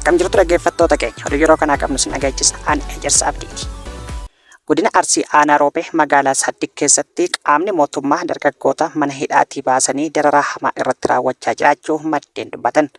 Akkam jirtu dhaggeeffattoota keenya oduu yeroo kanaa qabnu sin dhagaachisa ani Ejersa Abdiiti. Godina Arsii Aanaa Roobee magaalaa Saddiq keessatti qaamni mootummaa dargaggoota mana hidhaatii baasanii dararaa hamaa irratti raawwachaa jiraachuu maddeen dubbatan.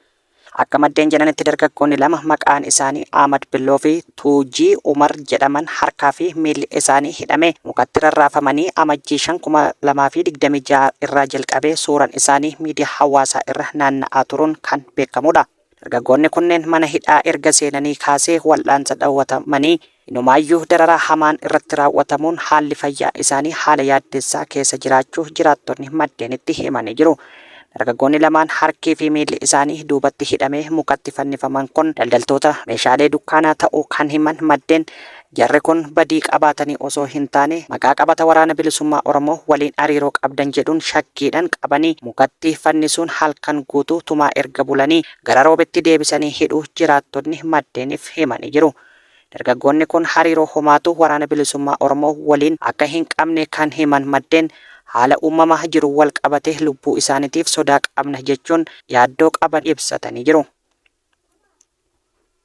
Akka maddeen jedhanitti dargaggoonni lama maqaan isaanii Ahmad Billoo fi Tuujii Umar jedhaman harkaa fi miilli isaanii hidhamee mukatti rarraafamanii amajjii 2026 irraa jalqabee suuraan isaanii miidiyaa hawaasaa irra naanna'aa turuun kan beekamudha. Dargaggoonni kunneen mana hidhaa erga seenanii kaasee wal'aansa dhawwatamanii inumaayyuu dararaa hamaan irratti raawwatamuun haalli fayyaa isaanii haala yaaddessaa keessa jiraachuu jiraattonni maddeenitti himanii jiru. Dargaggoonni lamaan harkii fi miilli isaanii duubatti hidhamee mukatti fannifaman kun daldaltoota meeshaalee dukkaanaa ta'uu kan himan maddeen jarri kun badii qabaatanii osoo hin taane maqaa qabata waraana bilisummaa Oromoo waliin hariiroo qabdan jedhuun shakkiidhaan qabanii mukatti fannisuun halkan guutuu tumaa erga bulanii gara Roobetti deebisanii hidhuu jiraattonni maddeeniif himanii jiru. Dargaggoonni kun hariiroo homaatu waraana bilisummaa Oromoo waliin akka hin qabne kan himan maddeen haala uumamaa jiru wal qabatee lubbuu isaaniitiif sodaa qabna jechuun yaaddoo qaban ibsatanii jiru.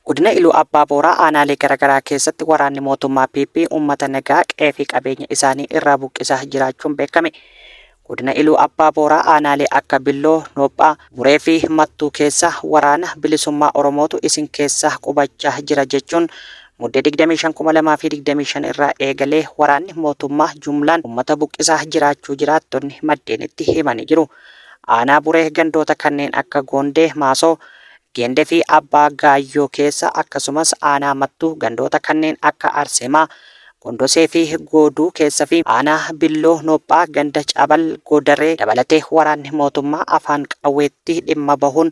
Godina Iluu Abbaa Booraa aanaalee garaagaraa keessatti waraanni mootummaa PP uummata nagaa qe'ee fi qabeenya isaanii irraa buqqisaa jiraachuun beekame. Godina Iluu Abbaa Booraa aanaalee akka Billoo, Noophaa, Buree fi Mattuu keessa waraana bilisummaa Oromootu isin keessa qubachaa jira jechuun muddee 25,2025 irraa eegalee waraanni mootummaa jumlaan uummata buqqisaa jiraachuu jiraattonni maddeenitti himanii jiru. Aanaa Buree gandoota kanneen akka Goondee, Maasoo, Geendee fi Abbaa Gaayyoo keessa akkasumas aanaa Mattuu gandoota kanneen akka Arseemaa, Gondosee fi Gooduu keessa fi aanaa Billoo, Noophaa, Ganda Cabal, Goodaree dabalatee waraanni mootummaa afaan qawweetti dhimma bahuun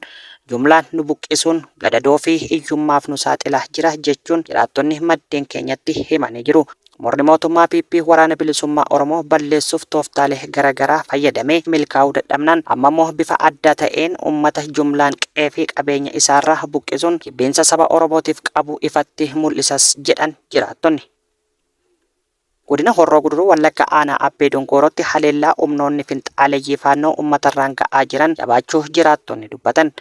jumlaan nu buqqisuun gadadoo fi hiyyummaaf nu saaxilaa jira jechuun jiraattonni maddeen keenyatti himanii jiru. Morni mootummaa PP waraana bilisummaa Oromoo balleessuuf tooftaalee garaagaraa fayyadamee milkaa'uu dadhabnaan ammoo bifa adda ta'een uummata jumlaan qe'ee fi qabeenya isaarraa buqqisuun jibbiinsa saba Oromootiif qabu ifatti mul'isas jedhan jiraattonni. Godina Horroo Guduruu Wallagga aanaa Abbee Dongoorootti haleellaa humnoonni finxaaleeyyii faannoo uummatarraan ga'aa jiran jabaachuu jiraattonni dubbatan.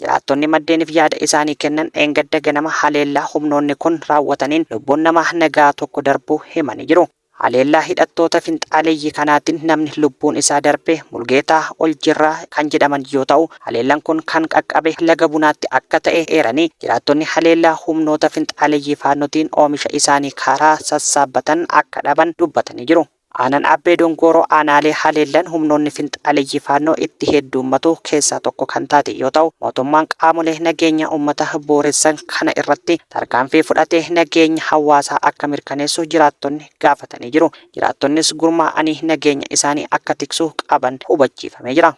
Jiraattonni maddeeniif yaada isaanii kennan eengadda ganama haleellaa humnoonni kun raawwataniin lubbuun nama nagaa tokko darbuu himanii jiru. Haleellaa hidhattoota finxaaleeyyii kanaatiin namni lubbuun isaa darbe Mulgeetaa Oljirraa kan jedhaman yoo ta'u haleellaan kun kan qaqqabe laga bunaatti akka ta'e eeranii jiraattonni haleellaa humnoota finxaaleeyyii faannootiin oomisha isaanii karaa sassaabbatan akka dhaban dubbatanii jiru. Aanaan Abbee Dongooroo aanaalee haleellan humnoonni finxaaleeyyii faannoo itti hedduummatu keessaa tokko kan taate yoo ta'u mootummaan qaamolee nageenya uummata booressan kana irratti tarkaanfii fudhatee nageenya hawaasaa akka mirkaneessu jiraattonni gaafatanii jiru. Jiraattonnis gurmaa'anii nageenya isaanii akka tiksuu qaban hubachiifamee jira.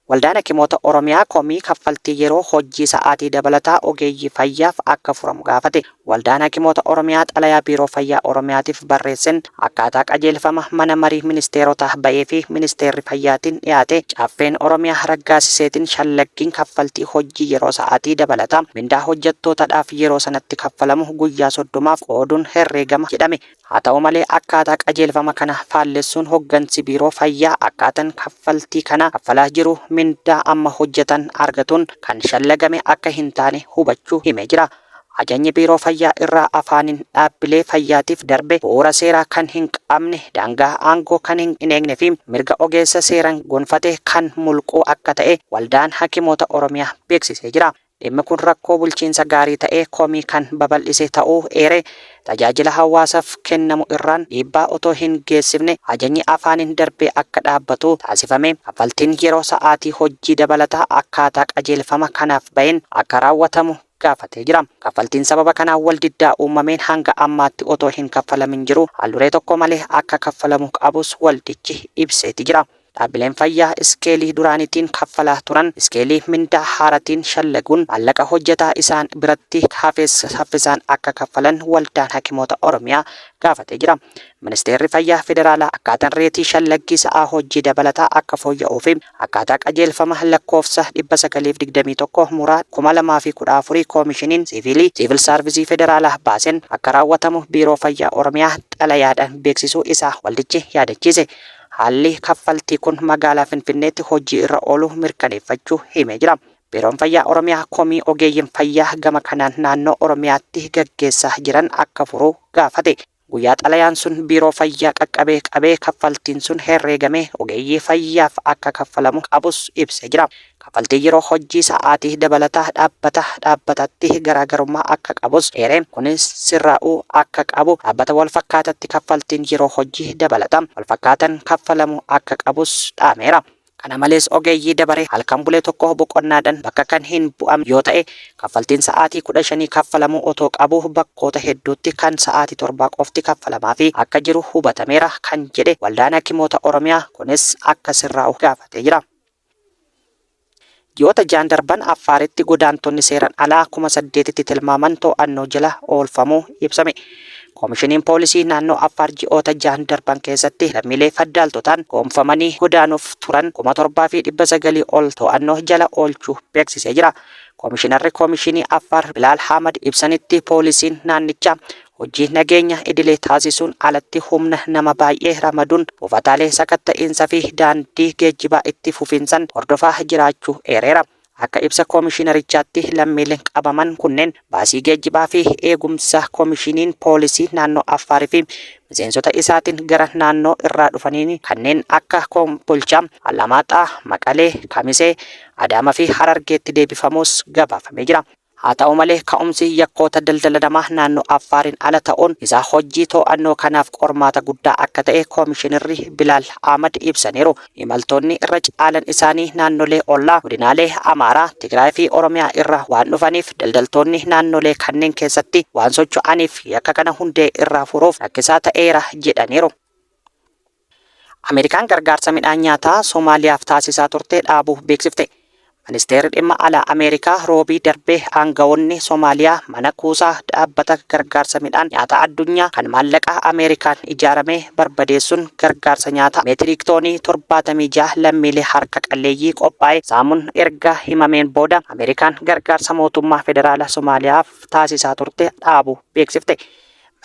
Waldaan Hakimoota Oromiyaa komii kaffaltii yeroo hojii sa'aatii dabalataa ogeeyyii fayyaaf akka furamu gaafate. Waldaan Hakimoota Oromiyaa xalayaa biiroo fayyaa Oromiyaatiif barreessan akkaataa qajeelfama mana marii ministeerotaa ba'ee fi ministeerri fayyaatiin dhiyaate caaffeen Oromiyaa raggaasiseetiin shallaggiin kaffaltii hojii yeroo sa'aatii dabalataa mindaa hojjettootaadhaaf yeroo sanatti kaffalamu guyyaa 30 qooduun herreegama jedhame. Haa ta'u malee akkaataa qajeelfama kana faallessuun hoggansi biiroo fayyaa akkaataan kaffaltii kana kaffalaa jiru mindaa amma hojjetan argatuun kan shallagame akka hin taane hubachuu himee jira. Ajajni biiroo fayyaa irraa afaaniin dhaabbilee fayyaatiif darbe bu'uura seeraa kan hin qabne daangaa aangoo kan hin eegne fi mirga ogeessa seeraan gonfate kan mulquu akka ta'e waldaan Hakimoota Oromiyaa beeksisee jira. Dhimmi kun rakkoo bulchiinsa gaarii ta'ee komii kan babal'ise ta'uu eere tajaajila hawaasaaf kennamu irraan dhiibbaa otoo hin geessifne ajajni afaaniin darbee akka dhaabbatu taasifame. Kaffaltiin yeroo sa'aatii hojii dabalataa akkaataa qajeelfama kanaaf baheen akka raawwatamu gaafatee jira. Kaffaltiin sababa kanaan wal diddaa uumameen hanga ammaatti otoo hin kaffalamin jiru halduree tokko malee akka kaffalamu qabus waldichi ibseeti jira. Dhaabbileen fayyaa iskeelii duraanitiin kaffalaa turan iskeelii mindaa haaratiin shallaguun maallaqa hojjetaa isaan biratti saffisaan akka kaffalan waldaan Hakimoota Oromiyaa gaafatee jira. Ministeerri Fayyaa Federaalaa akkaataan reetii shallaggii sa'aa hojii dabalataa akka fooyya'uu fi akkaataa qajeelfama lakkoofsa 921 muraa 2014 koomishiniin siivil saarvisii federaalaa baaseen akka raawwatamu biiroo fayyaa Oromiyaa xalayaadhaan beeksisuu isaa waldichi yaadachiise. Haalli kaffaltii kun magaalaa Finfinneetti hojii irra oolu mirkaneeffachuu himee jira. Biiroon Fayyaa Oromiyaa komii ogeeyyiin fayyaa gama kanaan naannoo Oromiyaatti gaggeessaa jiran akka furuu gaafate. Guyyaa xalayaan sun biiroo fayyaa qaqqabee kaffaltiin sun herreegamee ogeeyyii fayyaaf akka kaffalamu qabus ibsee jira. Kaffaltii yeroo hojii sa'aatii dabalataa dhaabbatatti garaagarummaa akka qabus eereen kunis sirraa'uu akka qabu dhaabbata wal fakkaatatti kaffaltiin yeroo hojii dabalataa wal fakkaatan kaffalamu akka qabus dhaameera. Kana malees ogeeyyii dabaree halkan bulee tokko boqonnaadhaan bakka kan hin bu'amne yoo ta'e kaffaltiin sa'aatii 15 kaffalamu otoo qabu bakkoota hedduutti kan sa'aatii 7 qofti kaffalamaa fi akka jiru hubatameera kan jedhe waldaan hakimoota Oromiyaa kunis akka sirraa'u gaafatee jira. Ji'oota ja'an darban Affaaritti godaantonni seeran alaa 8,000tti tilmaaman to'annoo jala oolfamuu ibsame. Koomishiniin poolisii naannoo Affaar ji'oota ja'an darban keessatti lammiilee faddaaltotaan goonfamanii godaanuuf turan 7,900 ol to'annoo jala oolchuu beeksisee jira. Koomishinarri Koomishinii Affaar Bilaal Hamad ibsanitti poolisiin naannichaa hojii nageenya idilee taasisuun alatti humna nama baay'ee ramaduun buufataalee sakatta'iinsa fi daandii geejjibaa itti fufiinsan hordofaa jiraachuu eereera. Akka ibsa koomishinarichaatti lammiileen qabaman kunneen baasii geejjibaa fi eegumsa koomishiniin poolisii naannoo Affaarii fi miseensota isaatiin gara naannoo irraa dhufaniin kanneen akka Kombolchaa, Alamaaxaa, Maqalee, Kamisee, Adaamaa fi Harargeetti deebifamuus gabaafamee jira. Haa ta'u malee ka'umsi yakkoota daldala namaa naannoo Affaariin ala ta'uun isaa hojii to'annoo kanaaf qormaata guddaa akka ta'e koomishinarri Bilaal Ahmad ibsaniiru. Imaltoonni irra caalan isaanii naannolee ollaa godinaalee Amaaraa, Tigraay fi Oromiyaa irraa waan dhufaniif daldaltoonni naannolee kanneen keessatti waan socho'aniif yakka kana hundee irraa furuuf rakkisaa ta'eera jedhaniiru. Ameerikaan gargaarsa midhaan nyaataa Soomaaliyaaf taasisaa turte dhaabuu beeksifte. Ministeerri dhimma alaa Ameerikaa roobii darbee aangawoonni Soomaaliyaa mana kuusaa dhaabbata gargaarsa midhaan nyaataa addunyaa kan maallaqa Ameerikaan ijaaramee barbadeessuun gargaarsa nyaataa meetiriik toonii 76 lammiilee harka qalleeyyii qophaa'e saamuun erga himameen booda Ameerikaan gargaarsa mootummaa federaalaa Soomaaliyaaf taasisaa turte dhaabuu beeksifte.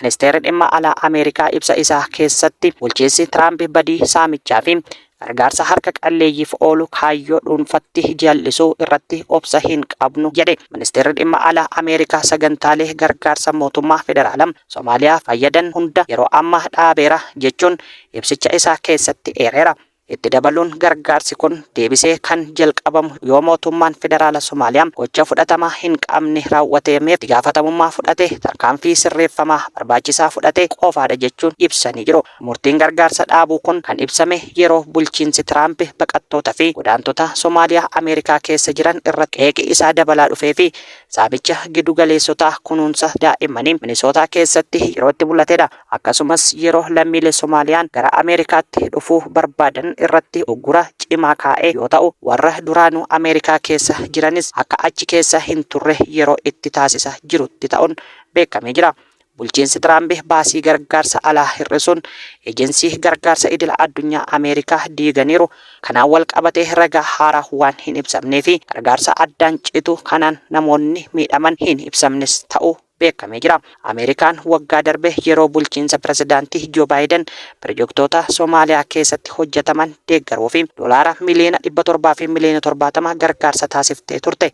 Ministeerri dhimma alaa Ameerikaa ibsa isaa keessatti bulchiinsi Tiraamp badii saamichaa fi gargaarsa harka qalleeyyiif oolu kaayyoo dhuunfatti jallisuu irratti obsa hin qabnu jedhe. Ministeerri dhimma alaa Ameerikaa sagantaalee gargaarsa mootummaa federaalaa Soomaaliyaa fayyadan hunda yeroo ammaa dhaabeera jechuun ibsicha isaa keessatti eereera. Itti dabaluun gargaarsi kun deebisee kan jalqabamu yoo mootummaan federaalaa Soomaaliyaa gocha fudhatama hin qabne raawwateemeef itti gaafatamummaa fudhate tarkaanfii sirreeffamaa barbaachisaa fudhate qofaadha jechuun ibsanii jiru. Murtiin gargaarsa dhaabuu kun kan ibsame yeroo bulchiinsi Tiraamp baqattoota fi godaantota Soomaaliyaa Ameerikaa keessa jiran irratti qeeqi isaa dabalaa dhufee fi saamicha giddugaleessotaa kunuunsa daa'immanii Minisootaa keessatti yeroo itti mul'atedha. Akkasumas yeroo lammiilee Soomaaliyaan gara Ameerikaatti dhufuu barbaadan irratti uggura cimaa kaa'ee yoo ta'u warra duraanuu Ameerikaa keessa jiranis akka achi keessa hin turre yeroo itti taasisa jirutti ta'uun beekamee jira. Bulchiinsi Tiraamp baasii gargaarsa alaa hir'isuun eejensii gargaarsa idila addunyaa Ameerikaa diiganiiru. Kanaan wal qabatee ragaa haaraa waan hin ibsamnee fi gargaarsa addaan citu kanaan namoonni miidhaman hin ibsamnes ta'uu beekamee jira. Ameerikaan waggaa darbe yeroo bulchiinsa pirezidaantii Joo Baayiden pirojektoota Soomaaliyaa keessatti hojjetaman deeggaruu fi doolaara miliyoona 700 fi miliyoona 70 gargaarsa taasiftee turte.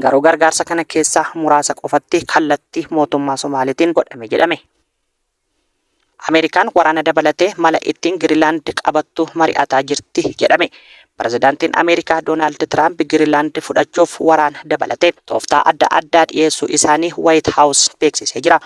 Garuu gargaarsa kana keessaa muraasa qofatti kallattii mootummaa Somaaliitiin godhame jedhame. Ameerikaan waraana dabalatee mala ittiin Giriilaand qabattu mari'ataa jirti jedhame. Pirezidaantiin Ameerikaa Doonaald Tiraamp Giriilaand fudhachuuf waraana dabalatee tooftaa adda addaa dhiyeessuu isaanii Waayit Haawus beeksisee jira.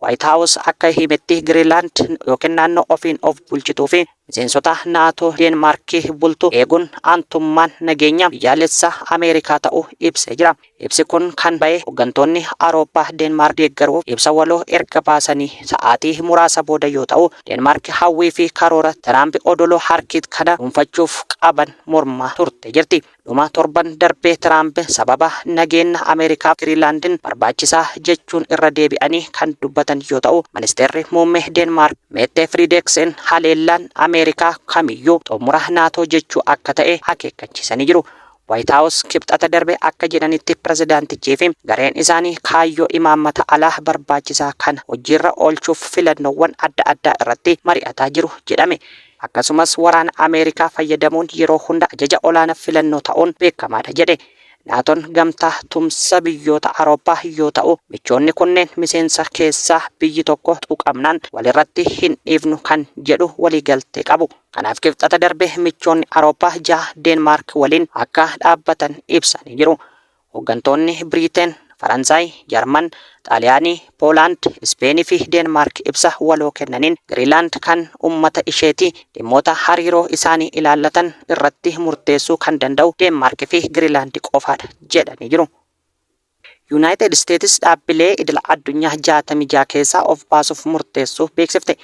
Waayit Haawus akka himetti Giriilaand yookiin naannoo ofiin of bulchituu fi miseensota naatoo Deenmaarkii bultu eeguun aantummaan nageenya biyyaalessaa Ameerikaa ta'uu ibsee jira. Ibsi kun kan ba'e hooggantoonni Awurooppaa Deenmaark deeggaruuf ibsa waloo erga baasanii sa'aatii muraasa booda yoo ta'u Deenmaark hawwii fi karoora Tiraamp odoloo harkiit kana dhuunfachuuf qaban mormaa turte jirti. Dhuma torban darbee Tiraamp sababa nageenya Ameerikaa Giriilaandin barbaachisaa jechuun irra deebi'anii kan dubbatan yoo ta'u ministeerri muummee Deenmaark Meette Frederiksen haleellaan Ameerikaa kamiyyuu xumura naatoo jechuu akka ta'e akeekkachiisanii jiru. Waayit Haawus kibxata darbe akka jedhanitti pirezidaantichii fi gareen isaanii kaayyoo imaammata alaa barbaachisaa kana hojiirra oolchuuf filannoowwan adda addaa irratti mari'ataa jiru jedhame. Akkasumas waraana Ameerikaa fayyadamuun yeroo hunda ajaja olaanaa filannoo ta'uun beekamaadha jedhe. naatoon gamtaa tumsa biyyoota Awurooppaa yoo ta'u michoonni kunneen miseensa keessaa biyyi tokko tuqamnaan walirratti hin dhiifnu kan jedhu waliigaltee qabu. Kanaaf kibxata darbe michoonni Awurooppaa 6 Deenmaark waliin akka dhaabbatan ibsanii jiru. Hooggantoonni Biriteen, Faransaay, Jarman, Xaaliyaanii, Poolaand, Ispeenii fi Deenmaark ibsa waloo kennaniin Giriinlaand kan ummata isheetii dhimmoota hariiroo isaanii ilaallatan irratti murteessuu kan danda'u Deenmaark fi Giriinlaand qofaadha jedhanii jiru. Yuunaayitid Isteetsi dhaabbilee idila addunyaa 66 keessaa of baasuuf murteessuu beeksifte.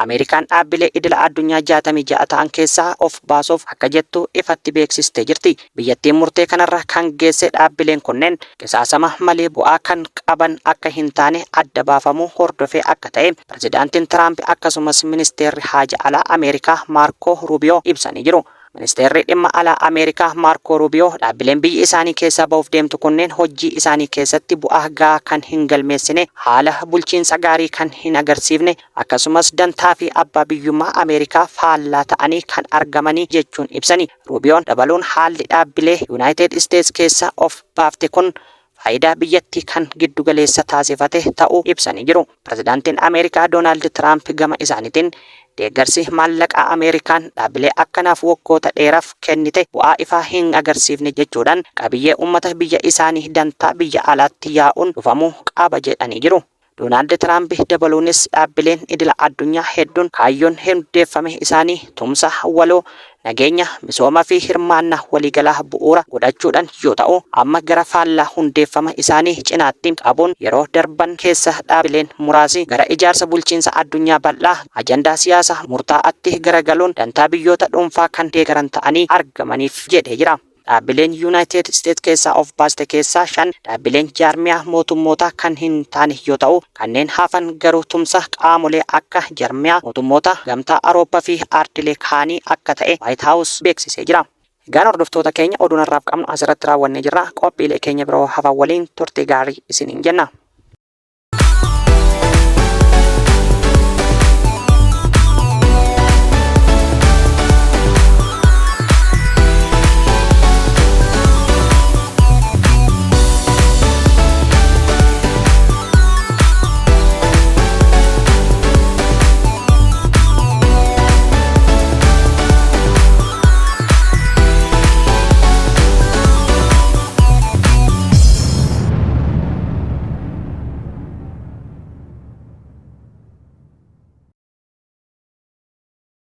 Ameerikaan dhaabbilee idila addunyaa 66 ta'an keessaa of baasuuf akka jettu ifatti beeksistee jirti. Biyyattiin murtee kanarra kan geesse dhaabbileen kunneen qisaasama malee bu'aa kan qaban akka hin taane adda baafamuu hordofee akka ta'e pirezidaantiin Tiraamp akkasumas ministeerri haajaa alaa Ameerikaa Maarko Ruubiyoo ibsanii jiru. Ministeerri dhimma alaa Ameerikaa Maarko Ruubiyoo dhaabbileen biyyi isaanii keessaa ba'uuf deemtu kunneen hojii isaanii keessatti bu'aa gahaa kan hin galmeessine, haala bulchiinsa gaarii kan hin agarsiifne, akkasumas dantaa fi abbaa biyyummaa Ameerikaa faallaa ta'anii kan argamanii jechuun ibsani. Ruubiyoon dabaluun haalli dhaabbilee Yuunaayitid Isteetsi keessaa of baafte kun faayidaa biyyattii kan giddugaleessa taasifate ta'uu ibsanii jiru. Pirezidaantiin Ameerikaa Doonaald Tiraamp gama isaaniitiin deeggarsi maallaqaa Ameerikaan dhaabbilee akkanaaf waggoota dheeraaf kennite bu'aa ifaa hin agarsiifne jechuudhaan qabiyyee uummata biyya isaanii dantaa biyya alaatti yaa'uun dhufamuu qaba jedhanii jiru. Doonaald Tiraamp dabaluunis dhaabbileen idila addunyaa hedduun kaayyoon hundeeffame isaanii tumsa waloo, nageenya, misooma fi hirmaannaa waliigalaa bu'uura godhachuudhaan yoo ta'u amma gara faallaa hundeeffama isaanii cinaatti qabuun yeroo darban keessa dhaabbileen muraasi gara ijaarsa bulchiinsa addunyaa bal'aa ajandaa siyaasa murtaa'aatti garagaluun dantaa biyyoota dhuunfaa kan deeggaran ta'anii argamaniif jedhee jira. Dhaabbileen Yuunaayitid Isteetsi keessaa of baaste keessaa 5 dhaabbileen jaarmiyaa mootummoota kan hin taane yoo ta'u kanneen hafan garuu tumsa qaamolee akka jaarmiyaa mootummoota gamtaa Awurooppaa fi aardilee kaanii akka ta'e Waayit Haawus beeksisee jira. Egaan hordoftoota keenya oduun har'aaf qabnu asirratti raawwannee jirra. Qophiilee keenya biroo hafan waliin turtii gaarii isiniin jenna.